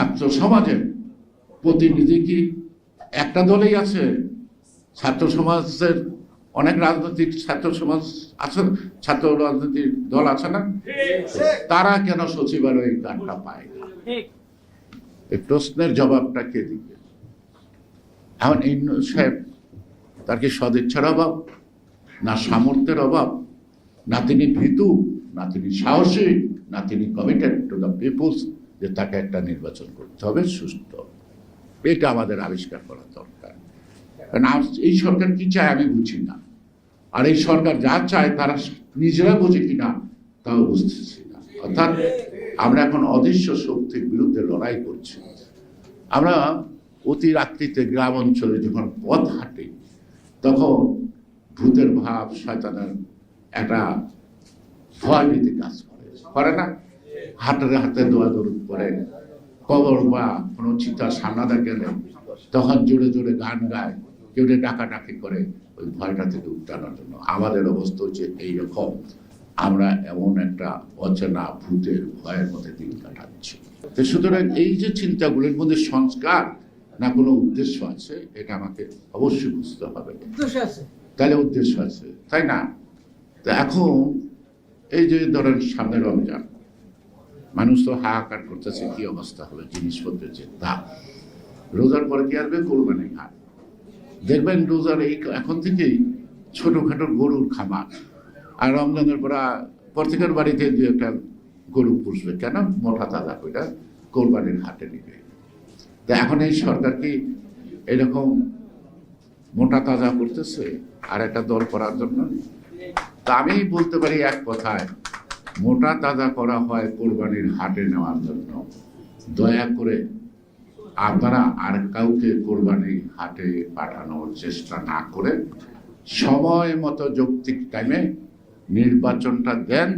ছাত্র সমাজের প্রতিনিধি কি একটা দলেই আছে? ছাত্র সমাজের অনেক রাজনৈতিক ছাত্র সমাজ আছে, ছাত্র রাজনৈতিক দল আছে না? তারা কেন সচিবালয়ে গানটা পায় না? এই প্রশ্নের জবাবটা কে দিবে? এখন এই সাহেব, তার কি সদিচ্ছার অভাব, না সামর্থ্যের অভাব, না তিনি ভীতু, না তিনি সাহসী, না তিনি কমিটেড টু দ্য পিপলস যে তাকে একটা নির্বাচন করতে হবে সুষ্ঠু? এটা আমাদের আবিষ্কার করা দরকার। কারণ এই সরকার কি চায় আমি বুঝি না, আর এই সরকার যা চায় তারা নিজেরা বোঝে কিনা তাও বুঝতেছি না। অর্থাৎ আমরা এখন অদৃশ্য শক্তির বিরুদ্ধে লড়াই করছি। আমরা অতি রাত্রিতে গ্রাম অঞ্চলে যখন পথ হাঁটি তখন ভূতের ভাব, শয়তানের একটা ভয় ভীতি কাজ করে না? হাতে হাতে দৌড় করে কবর বা কোনো চিতার সামনে গেলে তখন জোরে জোরে গান গায়, কেউ ডাকাডাকি করে ওই ভয়টা থেকে উঠানোর জন্য। আমাদের অবস্থা হচ্ছে এইরকম, আমরা এমন একটা অচেনা ভূতের ভয়ের মধ্যে দিন কাটাচ্ছি। সুতরাং এই যে চিন্তাগুলোর মধ্যে সংস্কার না কোনো উদ্দেশ্য আছে, এটা আমাকে অবশ্যই বুঝতে হবে। তাহলে উদ্দেশ্য আছে, তাই না? তো এখন এই যে ধরেন সামনে রমজান, মানুষ তো হাহাকার করতেছে কি অবস্থা হবে জিনিসপত্রের যে দাম। রোজার পরে কি আসবে? কোরবানির হাট। দেখবেন রোজার এই এখন থেকেই ছোটখাটো গরুর খামার, আর রমজানের পর প্রত্যেকের বাড়িতে দু একটা গরু পুষবে। কেন? মোটা তাজা ওইটা কোরবানির হাটে নিবে। তা এখন এই সরকার কি এরকম মোটা তাজা করতেছে আর একটা দল করার জন্য? তা আমি বলতে পারি এক কথায়, মোটা তাজা করা হয় কোরবানির হাটে নেওয়ার জন্য। দয়া করে আপনারা আর কাউকে কোরবানির হাটে পাঠানোর চেষ্টা না করে সময় মতো যৌক্তিক টাইমে নির্বাচনটা দেন,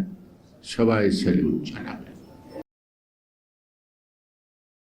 সবাই সেলিউট জানাবে।